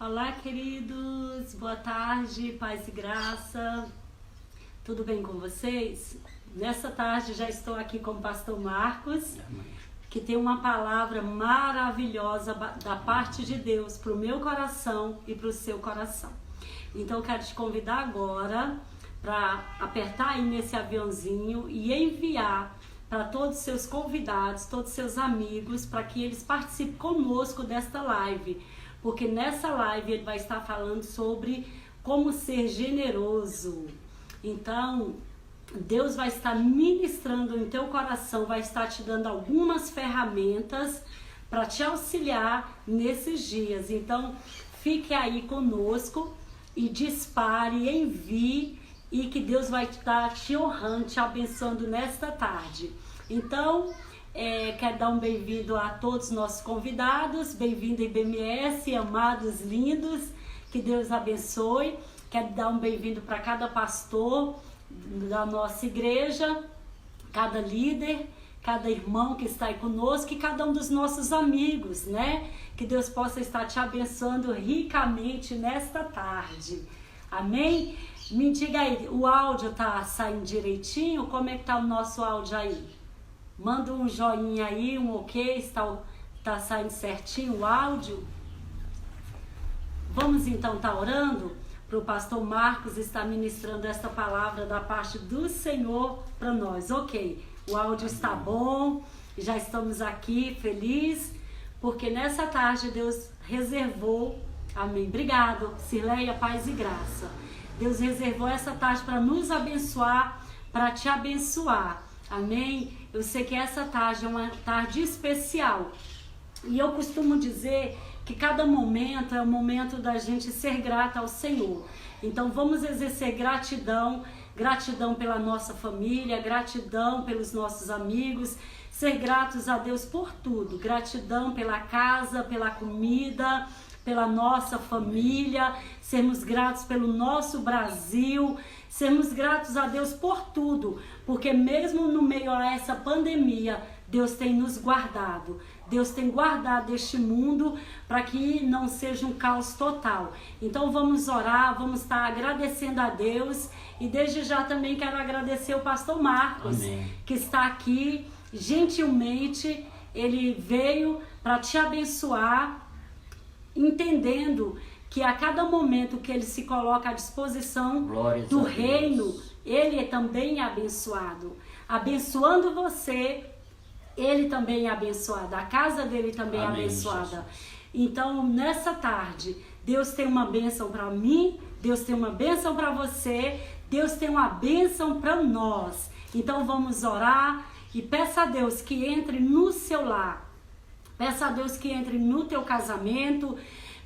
Olá, queridos, boa tarde, paz e graça, tudo bem com vocês? Nessa tarde já estou aqui com o pastor Marcos, que tem uma palavra maravilhosa da parte de Deus para o meu coração e para o seu coração. Então eu quero te convidar agora para apertar aí nesse aviãozinho e enviar para todos os seus convidados, todos os seus amigos, para que eles participem conosco desta live. Porque nessa live ele vai estar falando sobre como ser generoso. Então, Deus vai estar ministrando em teu coração, vai estar te dando algumas ferramentas para te auxiliar nesses dias. Então, fique aí conosco e dispare, envie, e que Deus vai estar te honrando, te abençoando nesta tarde. Então, quero dar um bem-vindo a todos os nossos convidados, bem-vindo IBMS, amados lindos, que Deus abençoe. Quero dar um bem-vindo para cada pastor da nossa igreja, cada líder, cada irmão que está aí conosco e cada um dos nossos amigos, né? Que Deus possa estar te abençoando ricamente nesta tarde. Amém? Me diga aí, o áudio tá saindo direitinho? Como é que tá o nosso áudio aí? Manda um joinha aí, um ok, está saindo certinho o áudio? Vamos então estar orando para o pastor Marcos estar ministrando esta palavra da parte do Senhor para nós. Ok, o áudio está bom, já estamos aqui felizes, porque nessa tarde Deus reservou, amém, obrigado, Cirleia, paz e graça. Deus reservou essa tarde para nos abençoar, para te abençoar, amém? Eu sei que essa tarde é uma tarde especial e eu costumo dizer que cada momento é o momento da gente ser grata ao Senhor. Então vamos exercer gratidão, gratidão pela nossa família, gratidão pelos nossos amigos, ser gratos a Deus por tudo, gratidão pela casa, pela comida, pela nossa família, sermos gratos pelo nosso Brasil, sermos gratos a Deus por tudo, porque mesmo no meio a essa pandemia, Deus tem nos guardado. Deus tem guardado este mundo para que não seja um caos total. Então vamos orar, vamos estar agradecendo a Deus e desde já também quero agradecer o pastor Marcos, amém, que está aqui gentilmente, ele veio para te abençoar, entendendo que a cada momento que ele se coloca à disposição do reino, ele também é abençoado. Abençoando você, ele também é abençoado. A casa dele também amém, é abençoada. Jesus. Então, nessa tarde, Deus tem uma bênção para mim, Deus tem uma bênção para você, Deus tem uma bênção para nós. Então, vamos orar e peça a Deus que entre no seu lar. Peça a Deus que entre no teu casamento.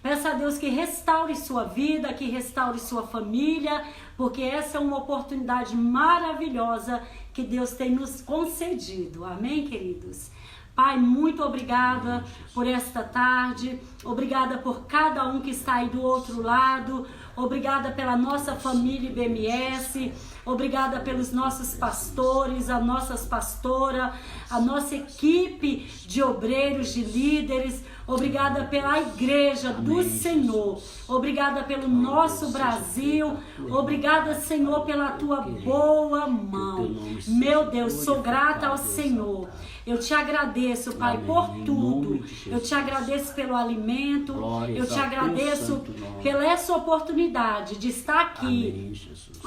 Peça a Deus que restaure sua vida, que restaure sua família, porque essa é uma oportunidade maravilhosa que Deus tem nos concedido. Amém, queridos? Pai, muito obrigada por esta tarde, obrigada por cada um que está aí do outro lado, obrigada pela nossa família IBMS, obrigada pelos nossos pastores, as nossas pastoras, a nossa equipe de obreiros, de líderes, obrigada pela igreja do Senhor, obrigada pelo nosso Brasil, obrigada, Senhor, pela tua boa mão. Meu Deus, sou grata ao Senhor. Eu te agradeço, Pai, por tudo. Eu te agradeço pelo alimento, eu te agradeço pela essa oportunidade de estar aqui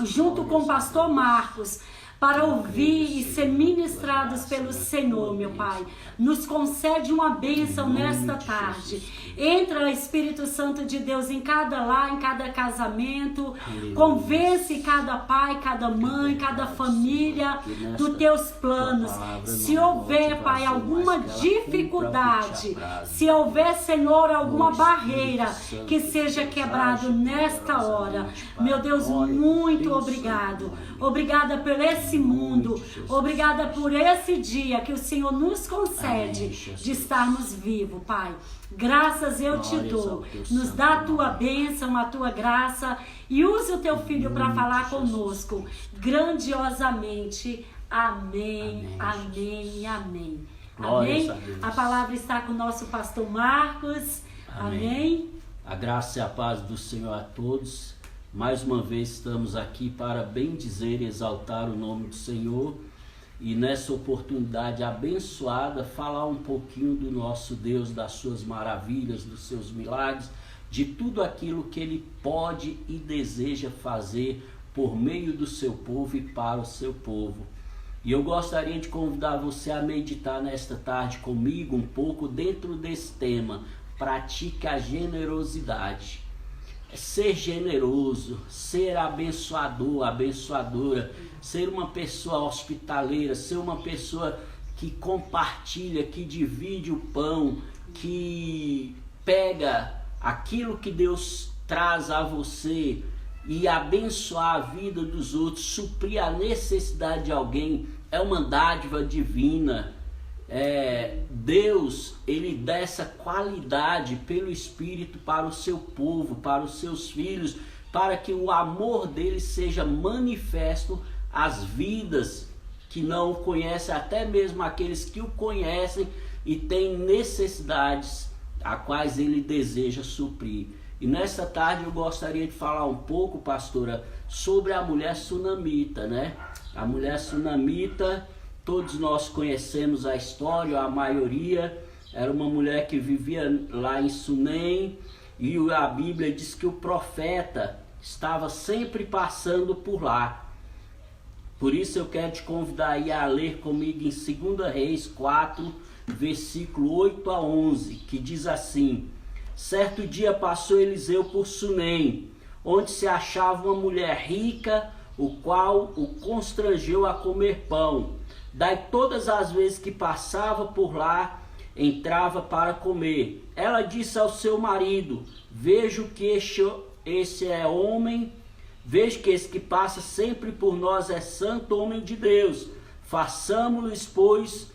junto com o pastor Marcos, para ouvir e ser ministrados pelo Senhor, meu Pai. Nos concede uma bênção nesta tarde. Entra, Espírito Santo de Deus, em cada lar, em cada casamento. Convence cada pai, cada mãe, cada família dos teus planos. Se houver, Pai, alguma dificuldade, se houver, Senhor, alguma barreira, que seja quebrado nesta hora. Meu Deus, muito obrigado. Obrigada por esse mundo. Obrigada por esse dia que o Senhor nos concede de estarmos vivos, Pai. Graças eu te dou. Nos dá a tua bênção, a tua graça e use o teu filho para falar conosco grandiosamente. Amém, amém, amém. Amém. A palavra está com o nosso pastor Marcos. Amém. A graça e a paz do Senhor a todos. Mais uma vez estamos aqui para bendizer e exaltar o nome do Senhor. E nessa oportunidade abençoada, falar um pouquinho do nosso Deus, das suas maravilhas, dos seus milagres, de tudo aquilo que Ele pode e deseja fazer por meio do seu povo e para o seu povo. E eu gostaria de convidar você a meditar nesta tarde comigo um pouco dentro desse tema. Pratique a generosidade. Ser generoso, ser abençoador, abençoadora, ser uma pessoa hospitaleira, ser uma pessoa que compartilha, que divide o pão, que pega aquilo que Deus traz a você e abençoar a vida dos outros, suprir a necessidade de alguém, é uma dádiva divina. Deus, Ele dá essa qualidade pelo Espírito para o seu povo, para os seus filhos, para que o amor dele seja manifesto às vidas que não o conhecem, até mesmo aqueles que o conhecem e têm necessidades a quais ele deseja suprir. E nessa tarde eu gostaria de falar um pouco, pastora, sobre a mulher sunamita, né? A mulher sunamita, todos nós conhecemos a história, a maioria. Era uma mulher que vivia lá em Sunem, e a Bíblia diz que o profeta estava sempre passando por lá. Por isso eu quero te convidar aí a ler comigo em 2 Reis 4, versículo 8 a 11, que diz assim: certo dia passou Eliseu por Sunem, onde se achava uma mulher rica, o qual o constrangeu a comer pão. Daí todas as vezes que passava por lá, entrava para comer. Ela disse ao seu marido: vejo que esse é homem, vejo que esse que passa sempre por nós é santo homem de Deus. Façamo-lhes, pois,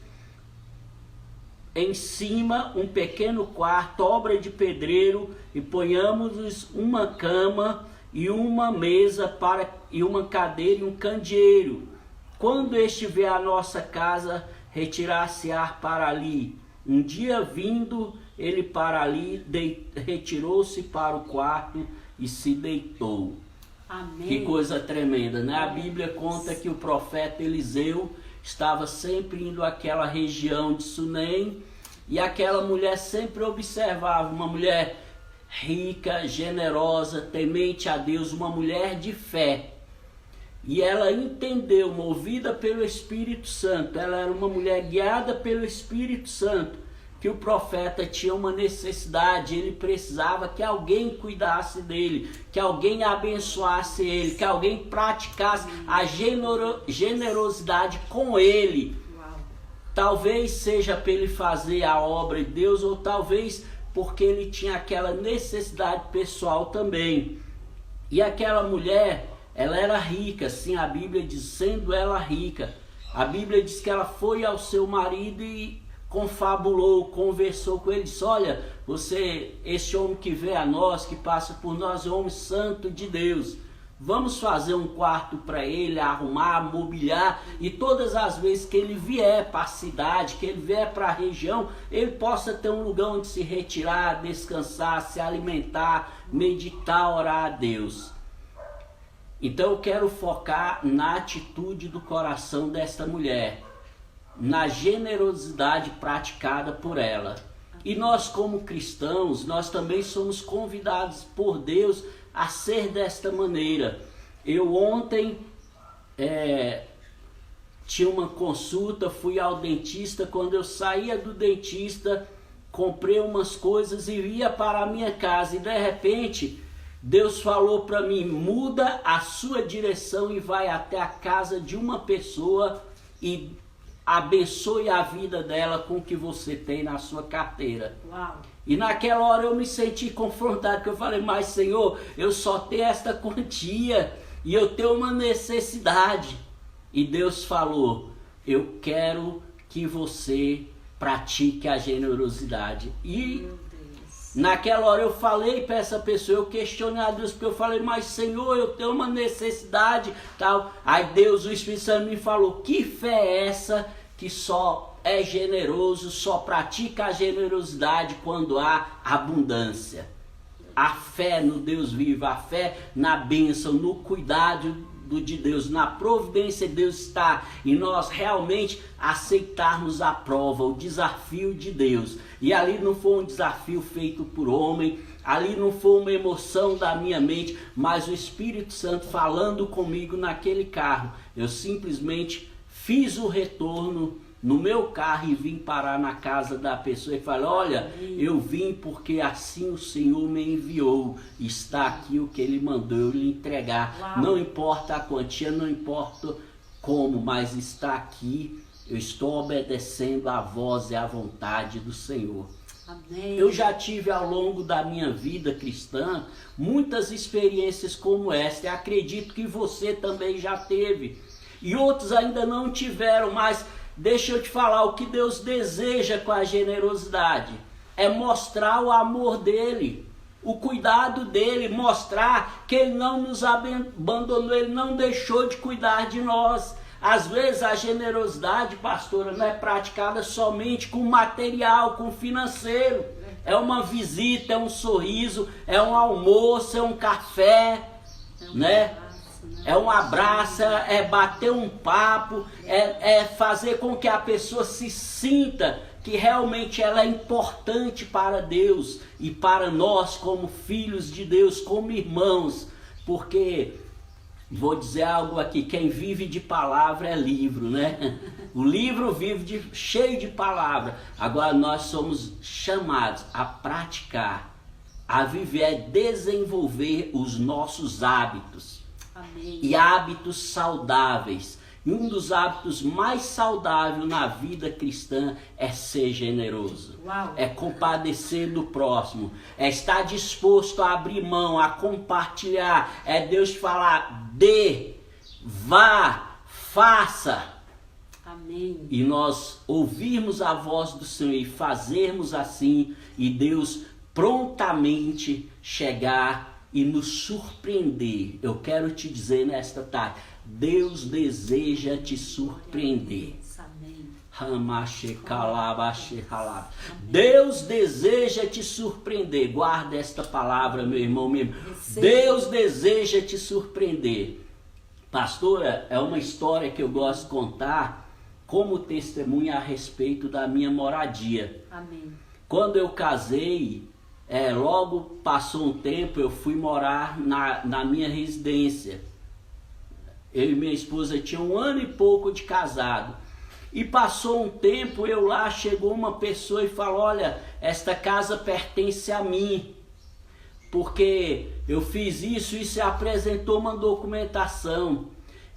em cima um pequeno quarto, obra de pedreiro, e ponhamos-lhes uma cama e uma mesa e uma cadeira e um candeeiro. Quando estiver a nossa casa, retirar-se-á para ali. Um dia vindo ele para ali, retirou-se para o quarto e se deitou. Amém. Que coisa tremenda, né? A Bíblia conta que o profeta Eliseu estava sempre indo àquela região de Sunem, e aquela mulher sempre observava, uma mulher rica, generosa, temente a Deus, uma mulher de fé. E ela entendeu, movida pelo Espírito Santo, ela era uma mulher guiada pelo Espírito Santo, que o profeta tinha uma necessidade, ele precisava que alguém cuidasse dele, que alguém abençoasse ele, que alguém praticasse a generosidade com ele. Uau. Talvez seja para ele fazer a obra de Deus, ou talvez porque ele tinha aquela necessidade pessoal também. E aquela mulher, ela era rica, sim, a Bíblia diz, sendo ela rica. A Bíblia diz que ela foi ao seu marido e confabulou, conversou com ele, disse: olha, esse homem que vê a nós, que passa por nós, é um homem santo de Deus. Vamos fazer um quarto para ele, arrumar, mobiliar, e todas as vezes que ele vier para a cidade, que ele vier para a região, ele possa ter um lugar onde se retirar, descansar, se alimentar, meditar, orar a Deus. Então eu quero focar na atitude do coração desta mulher, na generosidade praticada por ela. E nós, como cristãos, nós também somos convidados por Deus a ser desta maneira. Eu ontem tinha uma consulta, fui ao dentista. Quando eu saía do dentista, comprei umas coisas e ia para a minha casa, e de repente Deus falou para mim: muda a sua direção e vai até a casa de uma pessoa e abençoe a vida dela com o que você tem na sua carteira. Uau. E naquela hora eu me senti confrontado, porque eu falei: mas Senhor, eu só tenho esta quantia e eu tenho uma necessidade. E Deus falou: eu quero que você pratique a generosidade. E naquela hora eu falei para essa pessoa, eu questionei a Deus, porque eu falei: mas Senhor, eu tenho uma necessidade, tal. Aí Deus, o Espírito Santo, me falou: que fé é essa que só é generoso, só pratica a generosidade quando há abundância? a fé no Deus vivo, a fé na bênção, no cuidado de Deus, na providência de Deus está, e nós realmente aceitarmos a prova, o desafio de Deus. E ali não foi um desafio feito por homem, ali não foi uma emoção da minha mente, mas o Espírito Santo falando comigo naquele carro. Eu simplesmente fiz o retorno no meu carro e vim parar na casa da pessoa e falei: olha, eu vim porque assim o Senhor me enviou, está aqui o que Ele mandou eu lhe entregar. Uau. Não importa a quantia, não importa como, mas está aqui, eu estou obedecendo à voz e à vontade do Senhor. Amém. Eu já tive ao longo da minha vida cristã muitas experiências como esta, e acredito que você também já teve, e outros ainda não tiveram, mas deixa eu te falar, o que Deus deseja com a generosidade é mostrar o amor dele, o cuidado dele, mostrar que ele não nos abandonou, ele não deixou de cuidar de nós. Às vezes a generosidade, pastora, não é praticada somente com material, com financeiro. É uma visita, é um sorriso, é um almoço, é um café, né? É um abraço, é bater um papo, é fazer com que a pessoa se sinta que realmente ela é importante para Deus e para nós como filhos de Deus, como irmãos. Porque, vou dizer algo aqui, quem vive de palavra é livro, né? O livro vive cheio de palavra. Agora nós somos chamados a praticar, a viver, a desenvolver os nossos hábitos. Amém. E hábitos saudáveis. E um dos hábitos mais saudáveis na vida cristã é ser generoso. Uau. É compadecer do próximo, é estar disposto a abrir mão, a compartilhar. É Deus falar: dê, vá, faça. Amém. E nós ouvirmos a voz do Senhor e fazermos assim, e Deus prontamente chegar e nos surpreender. Eu quero te dizer nesta tarde, Deus deseja te surpreender. Deus deseja te surpreender. Guarda esta palavra, meu irmão mesmo. Deus deseja te surpreender. Pastora, é uma história que eu gosto de contar como testemunha a respeito da minha moradia. Amém. Quando eu casei, logo passou um tempo, eu fui morar na minha residência. Eu e minha esposa tinham 1 ano e pouco de casado. E passou um tempo, eu lá, chegou uma pessoa e falou: olha, esta casa pertence a mim, porque eu fiz isso e se apresentou uma documentação.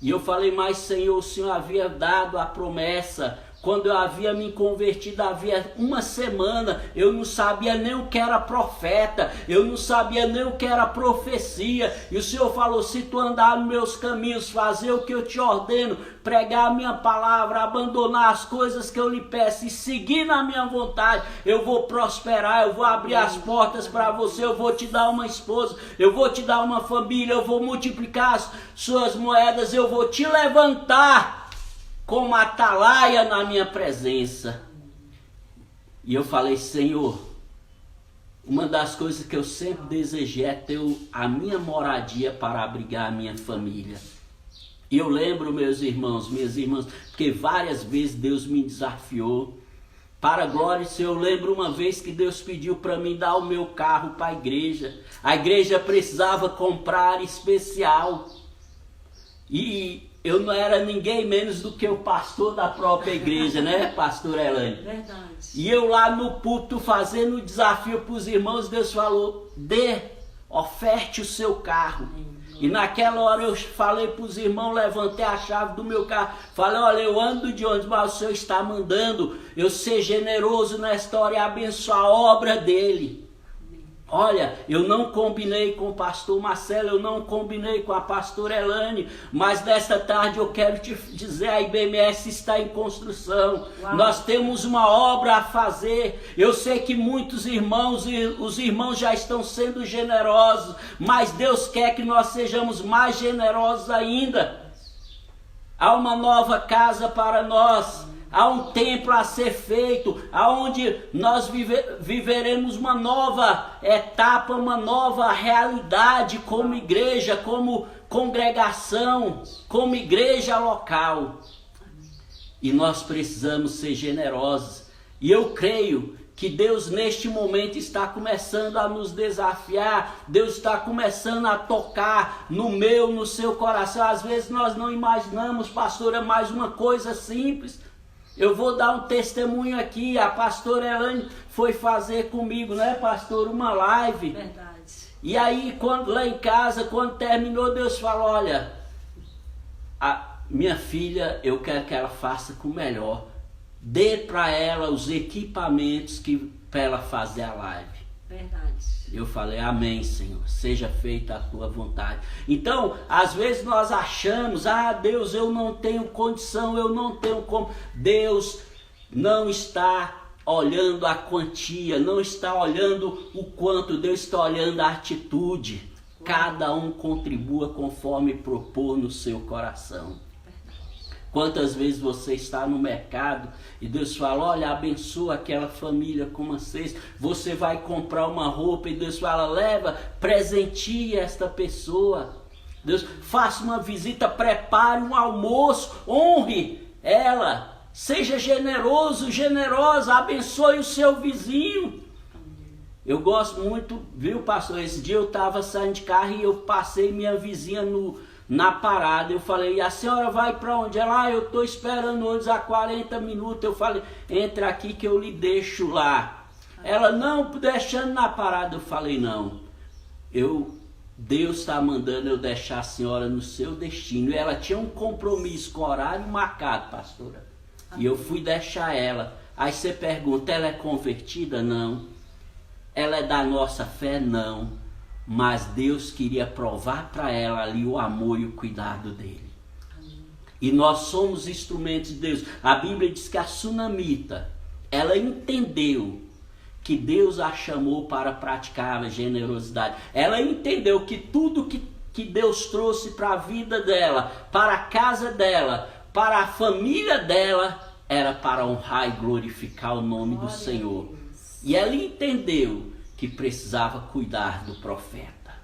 E eu falei: mas Senhor, o Senhor havia dado a promessa. Quando eu havia me convertido, havia 1 semana, eu não sabia nem o que era profeta, eu não sabia nem o que era profecia. E o Senhor falou: se tu andar nos meus caminhos, fazer o que eu te ordeno, pregar a minha palavra, abandonar as coisas que eu lhe peço e seguir na minha vontade, eu vou prosperar, eu vou abrir as portas para você, eu vou te dar uma esposa, eu vou te dar uma família, eu vou multiplicar as suas moedas, eu vou te levantar como atalaia na minha presença. E eu falei: Senhor, uma das coisas que eu sempre desejei é ter a minha moradia para abrigar a minha família. E eu lembro, meus irmãos, minhas irmãs, porque várias vezes Deus me desafiou. Para a glória do Senhor, eu lembro uma vez que Deus pediu para mim dar o meu carro para a igreja. A igreja precisava comprar especial. E eu não era ninguém menos do que o pastor da própria igreja, né, pastor Elane? Verdade. E eu lá no púlpito fazendo o desafio para os irmãos, Deus falou: oferte o seu carro. E naquela hora eu falei para os irmãos, levantei a chave do meu carro, falei: olha, eu ando de ônibus, mas o Senhor está mandando eu ser generoso nesta hora e abençoar a obra dele. Olha, eu não combinei com o pastor Marcelo, eu não combinei com a pastora Elane, mas nesta tarde eu quero te dizer, a IBMS está em construção. Uau. Nós temos uma obra a fazer. Eu sei que muitos irmãos, e os irmãos já estão sendo generosos, mas Deus quer que nós sejamos mais generosos ainda. Há uma nova casa para nós. há um templo a ser feito, aonde nós viveremos uma nova etapa, uma nova realidade como igreja, como congregação, como igreja local. E nós precisamos ser generosos. E eu creio que Deus neste momento está começando a nos desafiar, Deus está começando a tocar no meu, no seu coração. Às vezes nós não imaginamos, pastor, é mais uma coisa simples. Eu vou dar um testemunho aqui, a pastora Elaine foi fazer comigo, né, pastor, uma live. Verdade. E aí, lá em casa, quando terminou, Deus falou, olha, a minha filha, eu quero que ela faça com o melhor. Dê para ela os equipamentos para ela fazer a live. Verdade. Eu falei, amém, Senhor, seja feita a tua vontade. Então, às vezes nós achamos, Deus, eu não tenho condição, eu não tenho como. Deus não está olhando a quantia, não está olhando o quanto, Deus está olhando a atitude. Cada um contribua conforme propor no seu coração. Quantas vezes você está no mercado e Deus fala, olha, abençoa aquela família com uma cesta. Você vai comprar uma roupa e Deus fala, leva, presenteie esta pessoa. Deus, faça uma visita, prepare um almoço, honre ela. Seja generoso, generosa, abençoe o seu vizinho. Eu gosto muito, viu, pastor? Esse dia eu estava saindo de carro e eu passei minha vizinha na parada. Eu falei, e a senhora vai para onde? Ela, eu estou esperando ônibus há 40 minutos. Eu falei, entra aqui que eu lhe deixo lá. Ela, não, deixando na parada. Eu falei, não, Deus está mandando eu deixar a senhora no seu destino. E ela tinha um compromisso com horário marcado, pastora. E eu fui deixar ela. Aí você pergunta, ela é convertida? Não. Ela é da nossa fé? Não. Mas Deus queria provar para ela ali o amor e o cuidado dele. Amém. E nós somos instrumentos de Deus. A Bíblia diz que a sunamita, ela entendeu que Deus a chamou para praticar a generosidade. Ela entendeu que tudo que Deus trouxe para a vida dela, para a casa dela, para a família dela, era para honrar e glorificar o nome do Senhor. E ela entendeu que precisava cuidar do profeta.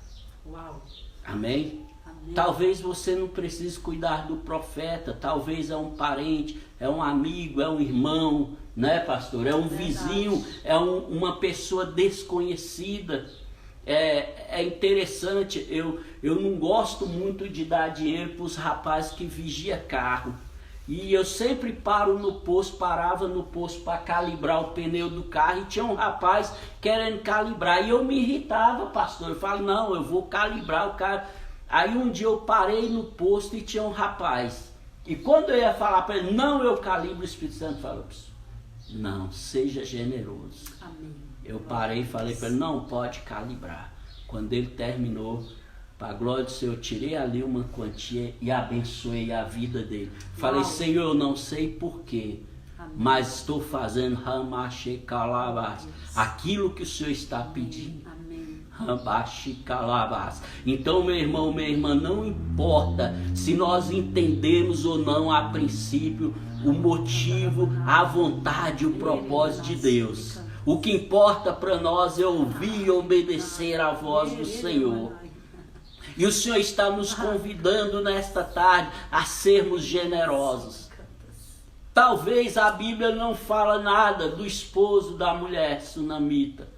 Uau. Amém? Amém? Talvez você não precise cuidar do profeta, talvez é um parente, é um amigo, é um irmão, né, pastor? É um vizinho, é uma pessoa desconhecida. É interessante, eu não gosto muito de dar dinheiro para os rapazes que vigiam carro. E eu sempre parava no posto para calibrar o pneu do carro e tinha um rapaz querendo calibrar. E eu me irritava, pastor. Eu falo, não, eu vou calibrar o carro. Aí um dia eu parei no posto e tinha um rapaz. E quando eu ia falar para ele, não, eu calibro, o Espírito Santo falou, não, seja generoso. Amém. Eu parei e falei para ele, não pode calibrar. Quando ele terminou, para a glória do Senhor, eu tirei ali uma quantia e abençoei a vida dele. Falei, Senhor, eu não sei porquê, mas estou fazendo aquilo que o Senhor está pedindo. Amém. Então, meu irmão, minha irmã, não importa se nós entendemos ou não a princípio o motivo, a vontade, o propósito de Deus. O que importa para nós é ouvir e obedecer a voz do Senhor. E o Senhor está nos convidando nesta tarde a sermos generosos. Talvez a Bíblia não fala nada do esposo da mulher sunamita.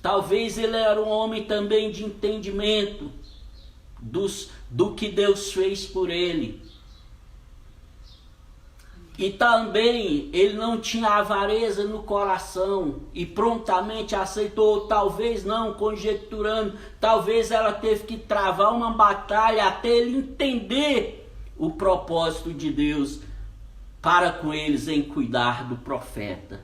Talvez ele era um homem também de entendimento do que Deus fez por ele. E também ele não tinha avareza no coração e prontamente aceitou, talvez não, conjecturando, talvez ela teve que travar uma batalha até ele entender o propósito de Deus para com eles em cuidar do profeta.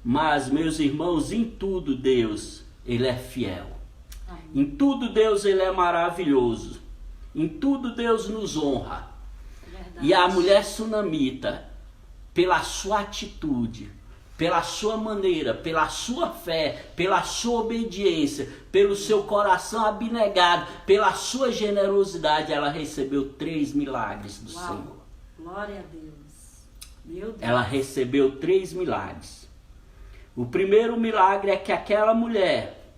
Mas, meus irmãos, em tudo Deus, Ele é fiel. Amém. Em tudo Deus, Ele é maravilhoso. Em tudo Deus nos honra. E a mulher sunamita, pela sua atitude, pela sua maneira, pela sua fé, pela sua obediência, pelo seu coração abnegado, pela sua generosidade, ela recebeu 3 milagres do Senhor. Glória a Deus. Meu Deus. Ela recebeu 3 milagres. O primeiro milagre é que aquela mulher,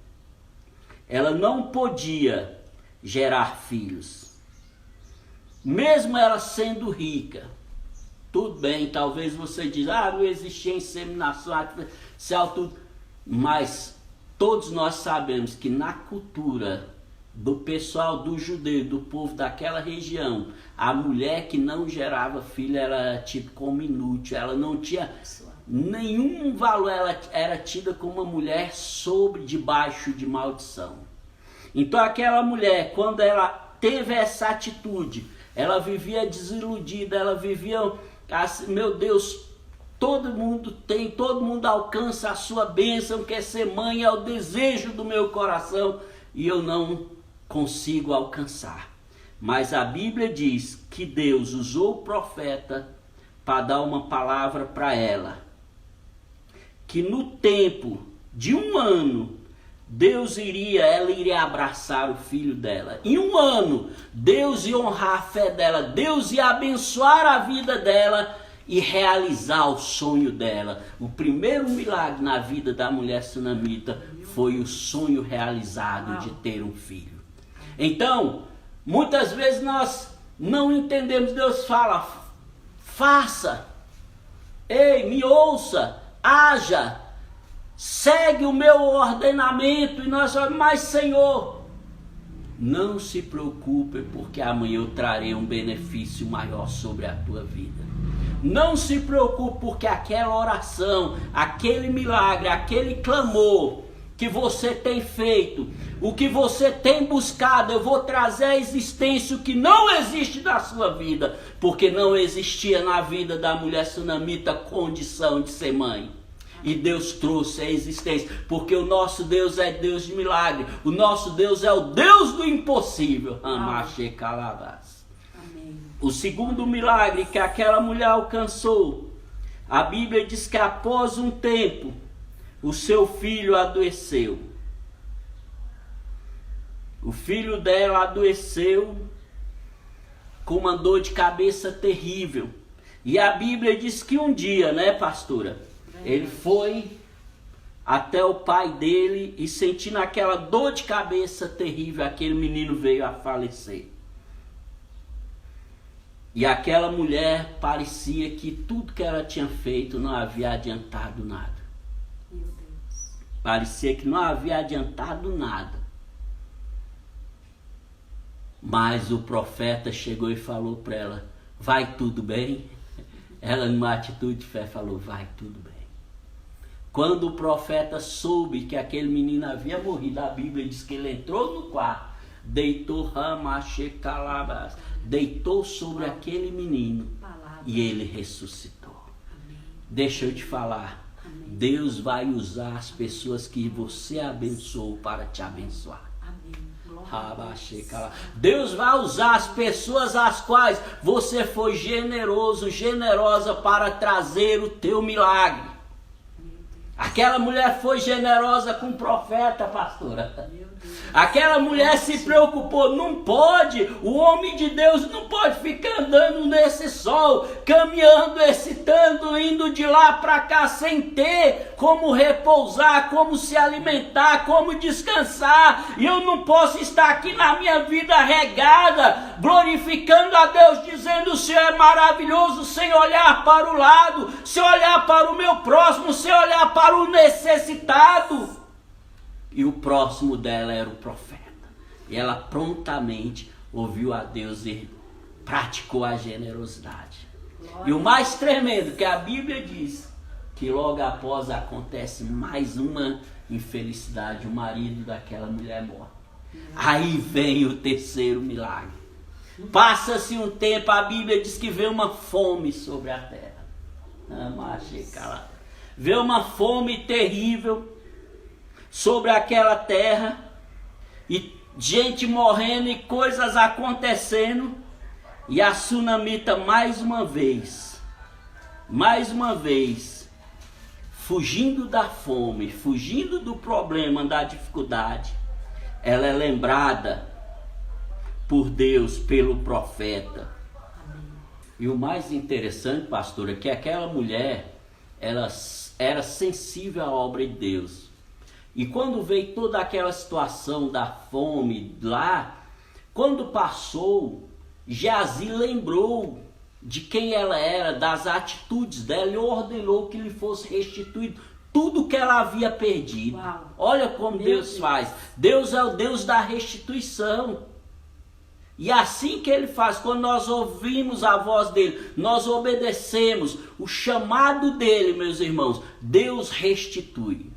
ela não podia gerar filhos. Mesmo ela sendo rica. Tudo bem, talvez você diz, não existia inseminação artificial, tudo. Mas todos nós sabemos que na cultura do pessoal, do judeu, do povo daquela região, a mulher que não gerava filho era tipo como inútil, ela não tinha nenhum valor, ela era tida como uma mulher debaixo de maldição. Então aquela mulher, quando ela teve essa atitude, ela vivia desiludida, ela vivia assim, meu Deus, todo mundo alcança a sua bênção, quer ser mãe, é o desejo do meu coração, e eu não consigo alcançar. Mas a Bíblia diz que Deus usou o profeta para dar uma palavra para ela, que no tempo de 1 ano, ela iria abraçar o filho dela. Em 1 ano, Deus ia honrar a fé dela, Deus ia abençoar a vida dela e realizar o sonho dela. O primeiro milagre na vida da mulher sunamita foi o sonho realizado de ter um filho. Então, muitas vezes nós não entendemos. Deus fala, faça, ei, me ouça, haja, segue o meu ordenamento. E nós falamos, mas Senhor, não se preocupe, porque amanhã eu trarei um benefício maior sobre a tua vida. Não se preocupe, porque aquela oração, aquele milagre, aquele clamor que você tem feito, o que você tem buscado, eu vou trazer à existência o que não existe na sua vida, porque não existia na vida da mulher sunamita condição de ser mãe. E Deus trouxe a existência, porque o nosso Deus é Deus de milagre, o nosso Deus é o Deus do impossível. O segundo milagre que aquela mulher alcançou, a Bíblia diz que após um tempo, o seu filho adoeceu. O filho dela adoeceu com uma dor de cabeça terrível. E a Bíblia diz que um dia, né, pastora? Ele foi até o pai dele e, sentindo aquela dor de cabeça terrível, aquele menino veio a falecer. E aquela mulher parecia que tudo que ela tinha feito não havia adiantado nada. Meu Deus. Parecia que não havia adiantado nada. Mas o profeta chegou e falou para ela, vai tudo bem? Ela, numa atitude de fé, falou, vai tudo bem. Quando o profeta soube que aquele menino havia morrido, a Bíblia diz que ele entrou no quarto, deitou sobre aquele menino e ele ressuscitou. Amém. Deixa eu te falar, Amém. Deus vai usar as pessoas que você abençoou para te abençoar. Deus vai usar as pessoas às quais você foi generoso, generosa para trazer o teu milagre. Aquela mulher foi generosa com o profeta, pastora. Aquela mulher se preocupou, não pode, o homem de Deus não pode ficar andando nesse sol, caminhando, excitando, indo de lá para cá sem ter como repousar, como se alimentar, como descansar. E eu não posso estar aqui na minha vida regada, glorificando a Deus, dizendo o Senhor é maravilhoso, sem olhar para o lado, sem olhar para o meu próximo, sem olhar para o necessitado. E o próximo dela era o profeta. E ela prontamente ouviu a Deus e praticou a generosidade. Glória. E o mais tremendo que a Bíblia diz, que logo após acontece mais uma infelicidade, o marido daquela mulher morre. Aí vem o terceiro milagre. Passa-se um tempo, a Bíblia diz que veio uma fome sobre a terra. Veio uma fome terrível sobre aquela terra, e gente morrendo e coisas acontecendo, e a sunamita mais uma vez, fugindo da fome, fugindo do problema, da dificuldade, ela é lembrada por Deus, pelo profeta. E o mais interessante, pastor, é que aquela mulher, ela era sensível à obra de Deus. E quando veio toda aquela situação da fome lá, quando passou, Geazi lembrou de quem ela era, das atitudes dela, e ordenou que lhe fosse restituído tudo que ela havia perdido. Uau. Olha como Deus faz. Deus é o Deus da restituição. E assim que Ele faz, quando nós ouvimos a voz dEle, nós obedecemos o chamado dEle, meus irmãos, Deus restitui.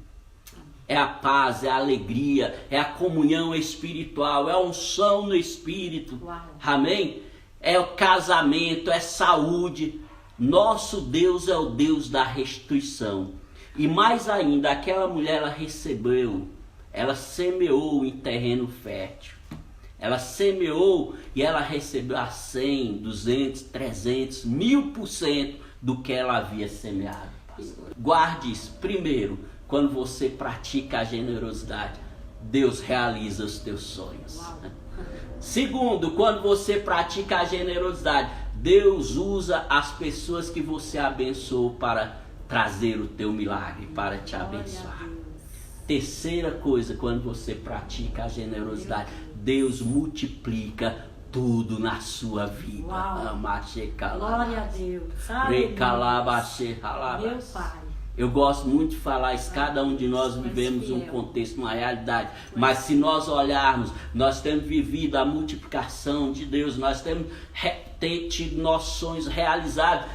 É a paz, é a alegria, é a comunhão espiritual, é a unção no Espírito. Uau. Amém? É o casamento, é saúde. Nosso Deus é o Deus da restituição. E mais ainda, aquela mulher, ela recebeu, ela semeou em terreno fértil. Ela semeou e ela recebeu a 100, 200, 300, 1000% do que ela havia semeado. Pastor. Guarde isso. Primeiro, quando você pratica a generosidade, Deus realiza os teus sonhos. Uau. Segundo, quando você pratica a generosidade, Deus usa as pessoas que você abençoou para trazer o teu milagre, para te abençoar. Terceira coisa, quando você pratica a generosidade, Deus multiplica tudo na sua vida. Glória a Deus. Meu Pai. Eu gosto muito de falar isso, cada um de nós vivemos um contexto, uma realidade. Mas se nós olharmos, nós temos vivido a multiplicação de Deus, nós temos tido nossos sonhos realizados,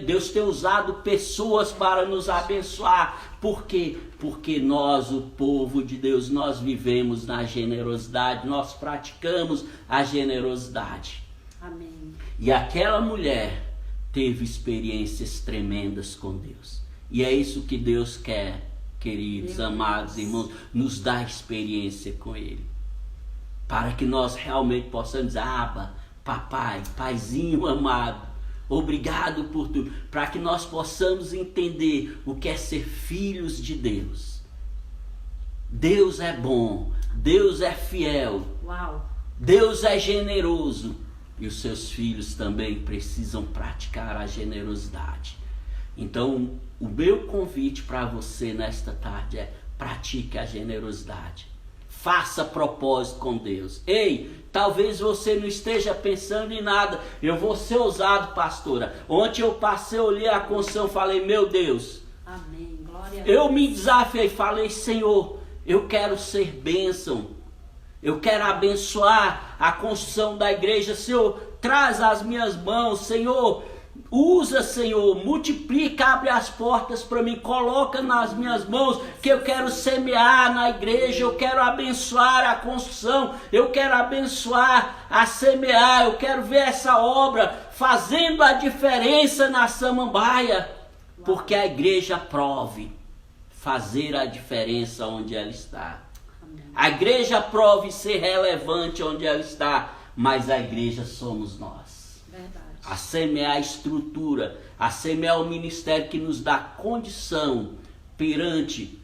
Deus tem usado pessoas para nos abençoar. Por quê? Porque nós, o povo de Deus, nós vivemos na generosidade, nós praticamos a generosidade. Amém. E aquela mulher teve experiências tremendas com Deus. E é isso que Deus quer, queridos, amados irmãos, nos dar experiência com Ele. Para que nós realmente possamos dizer, Abba, papai, paizinho amado, obrigado por tudo. Para que nós possamos entender o que é ser filhos de Deus. Deus é bom, Deus é fiel, Uau. Deus é generoso. E os seus filhos também precisam praticar a generosidade. Então, o meu convite para você nesta tarde é: pratique a generosidade. Faça propósito com Deus. Ei, talvez você não esteja pensando em nada. Eu vou ser ousado, pastora. Ontem eu passei, olhei a construção, falei, meu Deus. Amém. Glória a Deus. Eu me desafiei, falei, Senhor, eu quero ser bênção. Eu quero abençoar a construção da igreja. Senhor, traz as minhas mãos, Senhor. Usa, Senhor, multiplica, abre as portas para mim, coloca nas minhas mãos, que eu quero semear na igreja, eu quero abençoar a construção, eu quero abençoar a semear, eu quero ver essa obra fazendo a diferença na Samambaia, porque a igreja prove fazer a diferença onde ela está. A igreja prove ser relevante onde ela está, mas a igreja somos nós. Verdade. A semear a estrutura, a semear o ministério que nos dá condição perante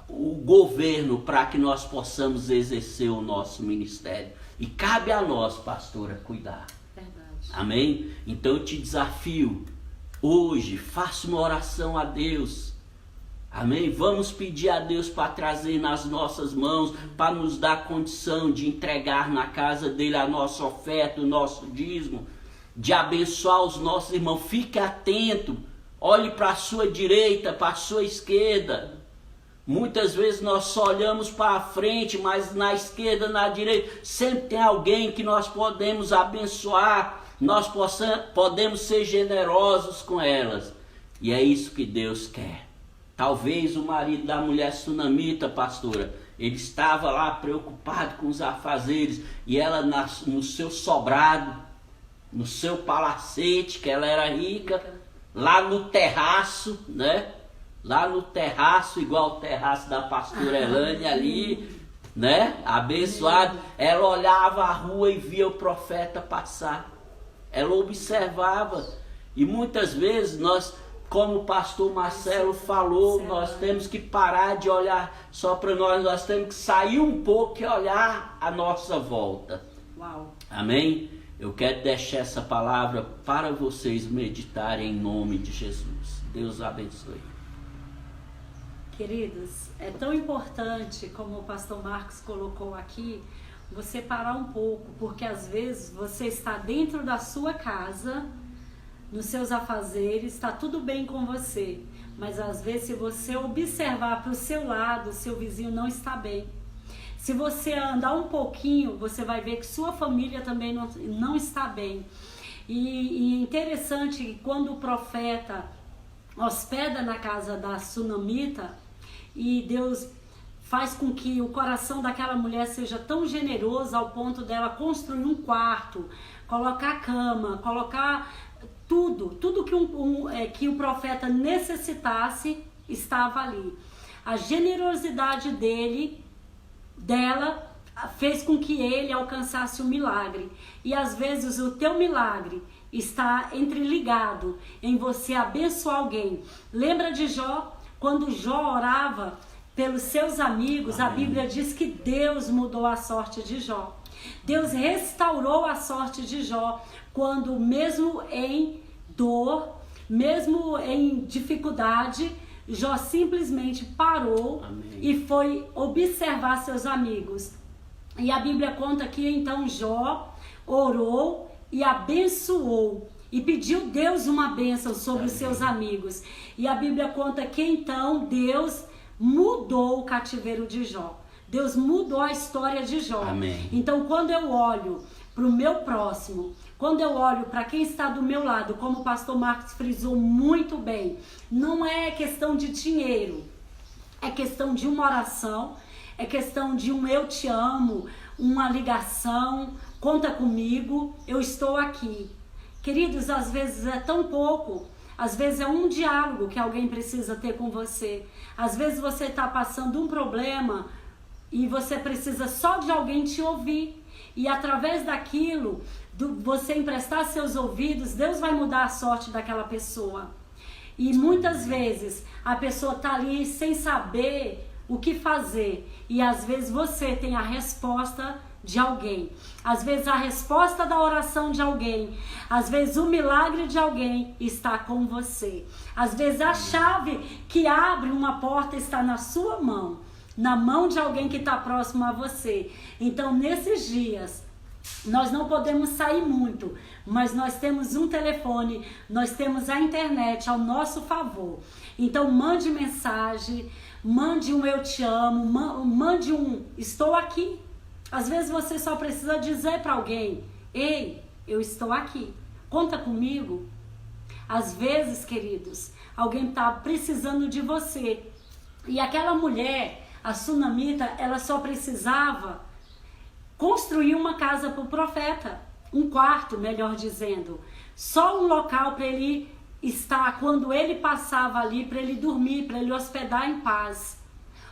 o governo para que nós possamos exercer o nosso ministério. E cabe a nós, pastora, cuidar. Verdade. Amém? Então eu te desafio, hoje, faça uma oração a Deus. Amém? Vamos pedir a Deus para trazer nas nossas mãos, para nos dar condição de entregar na casa dele a nossa oferta, o nosso dízimo, de abençoar os nossos irmãos. Fique atento, olhe para a sua direita, para a sua esquerda. Muitas vezes nós só olhamos para a frente, mas na esquerda, na direita, sempre tem alguém que nós podemos abençoar, nós podemos ser generosos com elas. E é isso que Deus quer. Talvez o marido da mulher sunamita, pastora, ele estava lá preocupado com os afazeres, e ela no seu sobrado, no seu palacete, que ela era rica, lá no terraço, né? Lá no terraço, igual o terraço da pastora Elane ali, né? Abençoado. Ela olhava a rua e via o profeta passar. Ela observava. E muitas vezes nós, como o pastor Marcelo falou, nós temos que parar de olhar só para nós temos que sair um pouco e olhar a nossa volta. Uau. Amém? Eu quero deixar essa palavra para vocês meditarem em nome de Jesus. Deus abençoe. Queridos, é tão importante, como o pastor Marcos colocou aqui, você parar um pouco, porque às vezes você está dentro da sua casa, nos seus afazeres, está tudo bem com você, mas às vezes se você observar para o seu lado, seu vizinho não está bem. Se você andar um pouquinho, você vai ver que sua família também não está bem. E interessante que quando o profeta hospeda na casa da sunamita, e Deus faz com que o coração daquela mulher seja tão generoso ao ponto dela construir um quarto, colocar cama, colocar tudo que o profeta necessitasse estava ali. A generosidade dela fez com que ele alcançasse o milagre. E às vezes o teu milagre está entreligado em você abençoar alguém. Lembra de Jó? Quando Jó orava pelos seus amigos, a Bíblia diz que Deus mudou a sorte de Jó. Deus restaurou a sorte de Jó, quando mesmo em dor, mesmo em dificuldade, Jó simplesmente parou e foi observar seus amigos. E a Bíblia conta que então Jó orou e abençoou e pediu Deus uma bênção sobre os seus amigos. E a Bíblia conta que então Deus mudou o cativeiro de Jó. Deus mudou a história de Jó. Amém. Então quando eu olho para o meu próximo, quando eu olho para quem está do meu lado, como o pastor Marcos frisou muito bem, não é questão de dinheiro, é questão de uma oração, é questão de um eu te amo, uma ligação, conta comigo, eu estou aqui. Queridos, às vezes é tão pouco, às vezes é um diálogo que alguém precisa ter com você. Às vezes você está passando um problema e você precisa só de alguém te ouvir. E através daquilo, você emprestar seus ouvidos, Deus vai mudar a sorte daquela pessoa. E muitas vezes a pessoa está ali sem saber o que fazer. E às vezes você tem a resposta de alguém. Às vezes a resposta da oração de alguém. Às vezes o milagre de alguém está com você. Às vezes a chave que abre uma porta está na sua mão. Na mão de alguém que está próximo a você. Então nesses dias nós não podemos sair muito, mas nós temos um telefone, nós temos a internet ao nosso favor. Então mande mensagem, mande um eu te amo, mande um estou aqui. Às vezes você só precisa dizer para alguém: ei, eu estou aqui, conta comigo. Às vezes, queridos, alguém está precisando de você. E aquela mulher, a sunamita, ela só precisava construir uma casa para o profeta, um quarto, melhor dizendo, só um local para ele estar quando ele passava ali, para ele dormir, para ele hospedar em paz.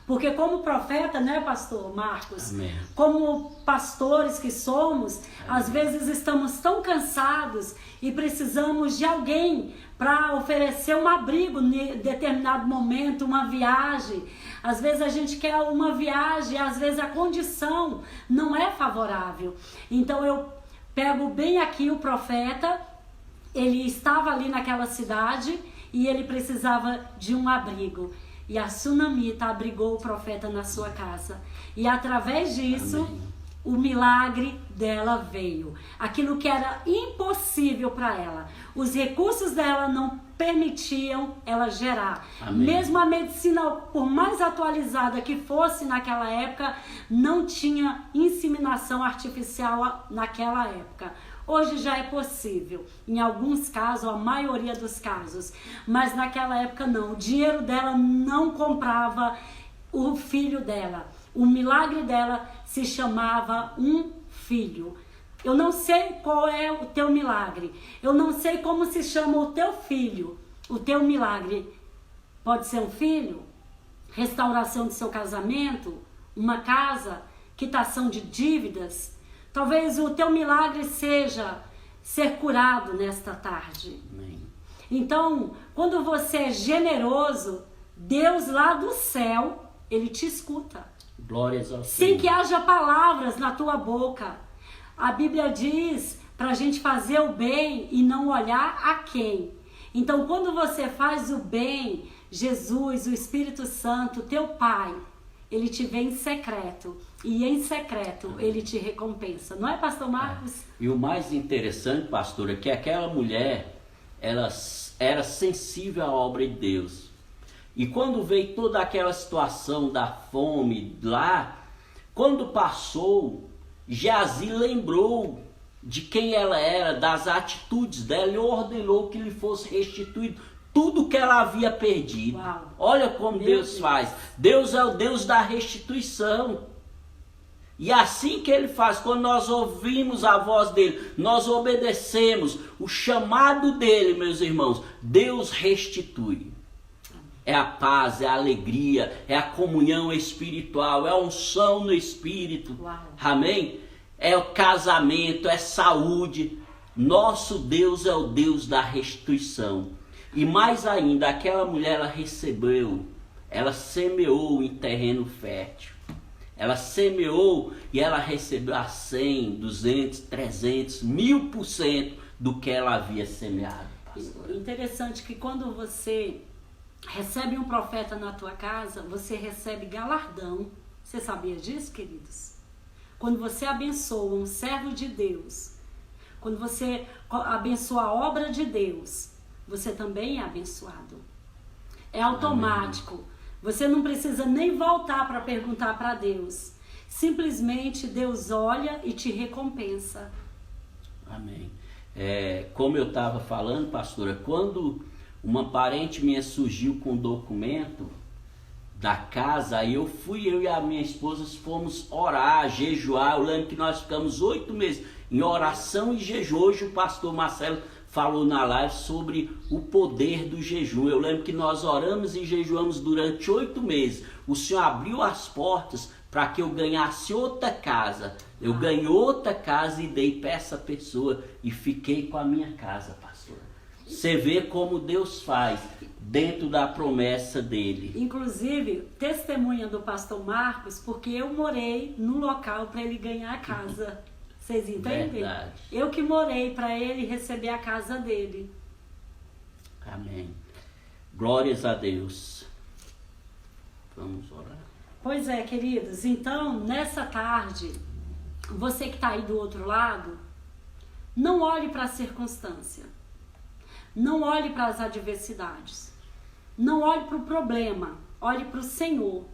Porque como profeta, né, pastor Marcos? Amém. Como pastores que somos, às vezes estamos tão cansados e precisamos de alguém para oferecer um abrigo em determinado momento, uma viagem. Às vezes a gente quer uma viagem, às vezes a condição não é favorável. Então eu pego bem aqui o profeta, ele estava ali naquela cidade e ele precisava de um abrigo. E a sunamita abrigou o profeta na sua casa. E através disso, amém, o milagre dela veio. Aquilo que era impossível para ela. Os recursos dela não permitiam ela gerar. Amém. Mesmo a medicina, por mais atualizada que fosse naquela época, não tinha inseminação artificial naquela época. Hoje já é possível, em alguns casos, a maioria dos casos, mas naquela época não. O dinheiro dela não comprava o filho dela. O milagre dela se chamava um filho. Eu não sei qual é o teu milagre. Eu não sei como se chama o teu filho. O teu milagre pode ser um filho, restauração do seu casamento, uma casa, quitação de dívidas. Talvez o teu milagre seja ser curado nesta tarde. Amém. Então, quando você é generoso, Deus lá do céu, Ele te escuta. Glórias ao Senhor. Sem que haja palavras na tua boca. A Bíblia diz para a gente fazer o bem e não olhar a quem. Então, quando você faz o bem, Jesus, o Espírito Santo, teu Pai, ele te vê em secreto. E em secreto ele te recompensa. Não é, pastor Marcos? E o mais interessante, pastora, é que aquela mulher, ela era sensível à obra de Deus. E quando veio toda aquela situação da fome lá, quando passou, Geazi lembrou de quem ela era, das atitudes dela, e ordenou que lhe fosse restituído tudo que ela havia perdido. Uau. Olha como Deus faz. Deus é o Deus da restituição. E assim que ele faz, quando nós ouvimos a voz dele, nós obedecemos o chamado dele, meus irmãos, Deus restitui. É a paz, é a alegria, é a comunhão espiritual, é a unção no Espírito. Uau. Amém? É o casamento, é saúde. Nosso Deus é o Deus da restituição. E mais ainda, aquela mulher, ela recebeu, ela semeou em terreno fértil. Ela semeou e ela recebeu a 100, 200, 300, 1000% do que ela havia semeado. Pastor. Interessante que quando você recebe um profeta na tua casa, você recebe galardão. Você sabia disso, queridos? Quando você abençoa um servo de Deus, quando você abençoa a obra de Deus, você também é abençoado. É automático. Amém. Você não precisa nem voltar para perguntar para Deus. Simplesmente Deus olha e te recompensa. Amém. Como eu estava falando, pastora, quando uma parente minha surgiu com um documento da casa, aí eu e a minha esposa fomos orar, jejuar. Eu lembro que nós ficamos 8 meses em oração e jejum. Hoje o pastor Marcelo falou na live sobre o poder do jejum. Eu lembro que nós oramos e jejuamos durante 8 meses. O Senhor abriu as portas para que eu ganhasse outra casa. Eu ganhei outra casa e dei para essa pessoa e fiquei com a minha casa, pastor. Você vê como Deus faz dentro da promessa dele. Inclusive, testemunha do pastor Marcos, porque eu morei no local para ele ganhar a casa. Vocês entendem? Verdade. Eu que morei para ele receber a casa dele. Amém. Glórias a Deus. Vamos orar. Pois é, queridos. Então, nessa tarde, você que está aí do outro lado, não olhe para a circunstância. Não olhe para as adversidades. Não olhe para o problema. Olhe para o Senhor.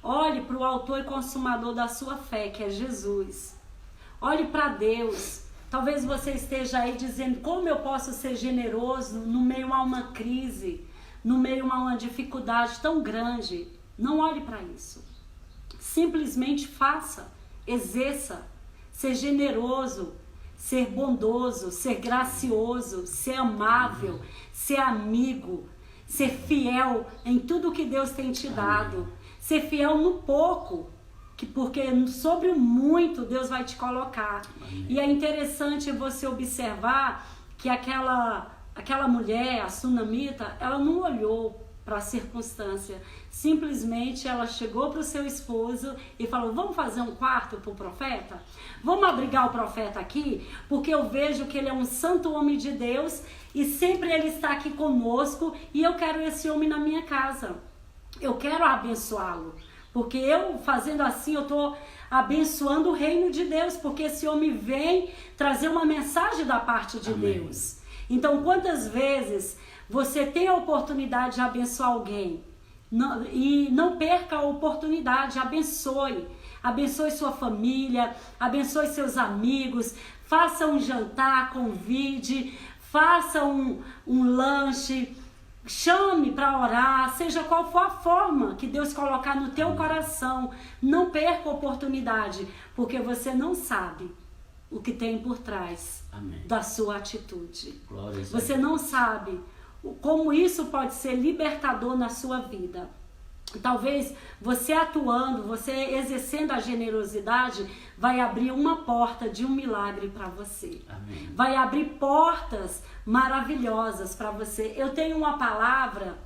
Olhe para o autor e consumador da sua fé, que é Jesus. Olhe para Deus. Talvez você esteja aí dizendo: como eu posso ser generoso no meio a uma crise, no meio a uma dificuldade tão grande? Não olhe para isso. Simplesmente faça, exerça, ser generoso, ser bondoso, ser gracioso, ser amável, ser amigo, ser fiel em tudo que Deus tem te dado. Ser fiel no pouco, porque sobre o muito Deus vai te colocar. Amém. E é interessante você observar que aquela mulher, a sunamita, ela não olhou para a circunstância. Simplesmente ela chegou para o seu esposo e falou: vamos fazer um quarto para o profeta? Vamos abrigar o profeta aqui? Porque eu vejo que ele é um santo homem de Deus e sempre ele está aqui conosco e eu quero esse homem na minha casa. Eu quero abençoá-lo. Porque eu, fazendo assim, eu estou abençoando o reino de Deus. Porque esse homem vem trazer uma mensagem da parte de Amém. Deus. Então, quantas vezes você tem a oportunidade de abençoar alguém e não perca a oportunidade, abençoe. Abençoe sua família, abençoe seus amigos, faça um jantar, convide, faça um lanche, chame para orar, seja qual for a forma que Deus colocar no teu coração. Não perca a oportunidade, porque você não sabe o que tem por trás Amém. Da sua atitude. Glórias você não sabe como isso pode ser libertador na sua vida. Talvez você atuando, você exercendo a generosidade, vai abrir uma porta de um milagre para você. Amém. Vai abrir portas maravilhosas para você. Eu tenho uma palavra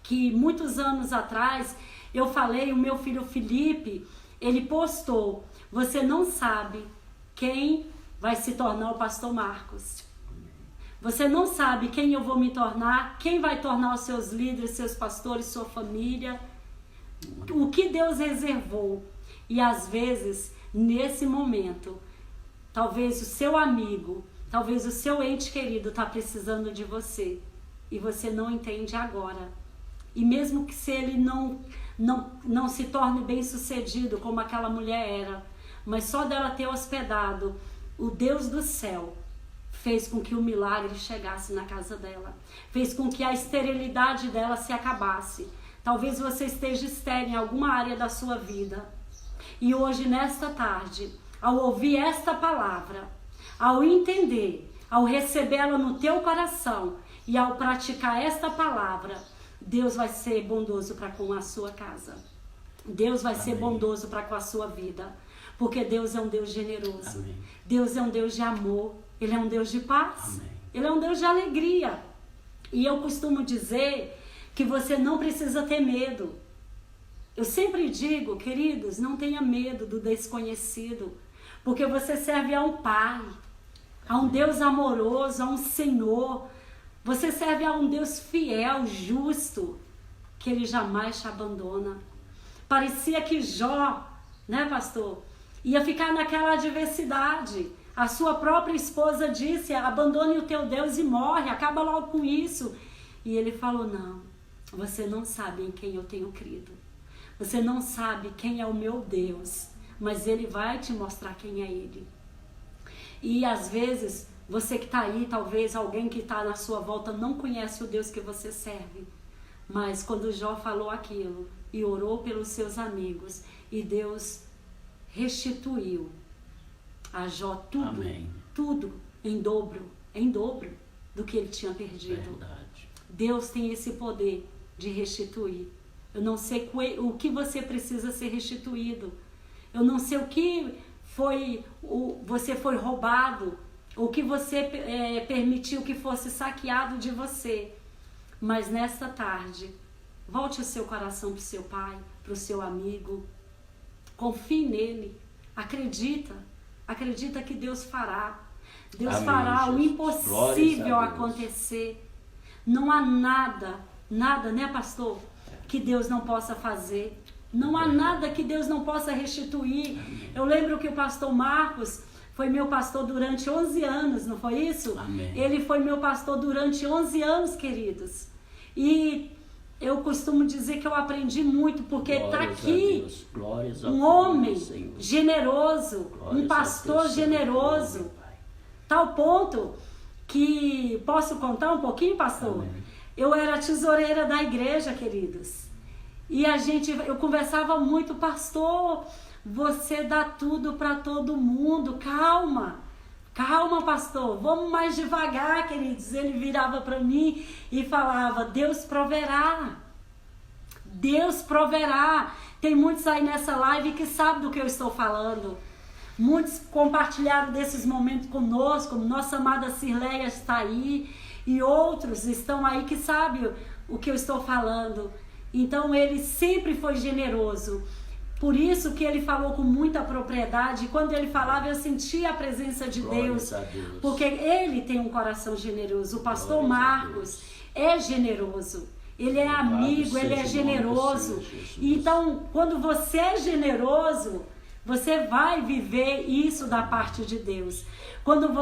que muitos anos atrás eu falei, o meu filho Felipe, ele postou: você não sabe quem vai se tornar o pastor Marcos. Você não sabe quem eu vou me tornar, quem vai tornar os seus líderes, seus pastores, sua família. O que Deus reservou. E às vezes, nesse momento, talvez o seu amigo, talvez o seu ente querido está precisando de você. E você não entende agora. E mesmo que se ele não se torne bem sucedido como aquela mulher era, mas só dela ter hospedado o Deus do céu, fez com que o milagre chegasse na casa dela. Fez com que a esterilidade dela se acabasse. Talvez você esteja estéril em alguma área da sua vida. E hoje, nesta tarde, ao ouvir esta palavra, ao entender, ao recebê-la no teu coração e ao praticar esta palavra, Deus vai ser bondoso para com a sua casa. Deus vai ser bondoso para com a sua vida. Porque Deus é um Deus generoso. Amém. Deus é um Deus de amor. Ele é um Deus de paz. Amém. Ele é um Deus de alegria. E eu costumo dizer que você não precisa ter medo. Eu sempre digo, queridos, não tenha medo do desconhecido. Porque você serve a um Pai, a um Deus amoroso, a um Senhor. Você serve a um Deus fiel, justo, que Ele jamais te abandona. Parecia que Jó, né, pastor, ia ficar naquela adversidade. A sua própria esposa disse, abandone o teu Deus e morre, acaba logo com isso. E ele falou, não, você não sabe em quem eu tenho crido. Você não sabe quem é o meu Deus, mas Ele vai te mostrar quem é Ele. E às vezes, você que está aí, talvez alguém que está na sua volta não conhece o Deus que você serve. Mas quando Jó falou aquilo e orou pelos seus amigos, e Deus restituiu a Jó tudo, Amém. tudo em dobro do que ele tinha perdido. Verdade. Deus tem esse poder de restituir. Eu não sei o que você precisa ser restituído. Eu não sei o que você foi roubado, o que você permitiu que fosse saqueado de você. Mas nesta tarde, volte o seu coração para o seu pai, para o seu amigo. Confie nele. Acredita que Deus fará. Deus Amém, fará o Jesus. impossível Glórias a Deus. acontecer. Não há nada, né, pastor, que Deus não possa fazer. Não há nada que Deus não possa restituir. Amém. Eu lembro que o pastor Marcos foi meu pastor durante 11 anos, não foi isso? Amém. Ele foi meu pastor durante 11 anos, queridos. E eu costumo dizer que eu aprendi muito, porque está aqui um homem generoso, um pastor generoso. Tal ponto que, posso contar um pouquinho, pastor? Amém. Eu era tesoureira da igreja, queridos. E eu conversava muito, pastor, você dá tudo para todo mundo, calma, pastor, vamos mais devagar, queridos. Ele virava para mim e falava, Deus proverá. Tem muitos aí nessa live que sabem do que eu estou falando. Muitos compartilharam desses momentos conosco, nossa amada Cirleia está aí, e outros estão aí que sabem o que eu estou falando. Então ele sempre foi generoso. Por isso que ele falou com muita propriedade. E quando ele falava, eu sentia a presença de Deus. Porque ele tem um coração generoso. O pastor Marcos é generoso. Ele é amigo, ele é generoso. Então, quando você é generoso, você vai viver isso da parte de Deus. Quando você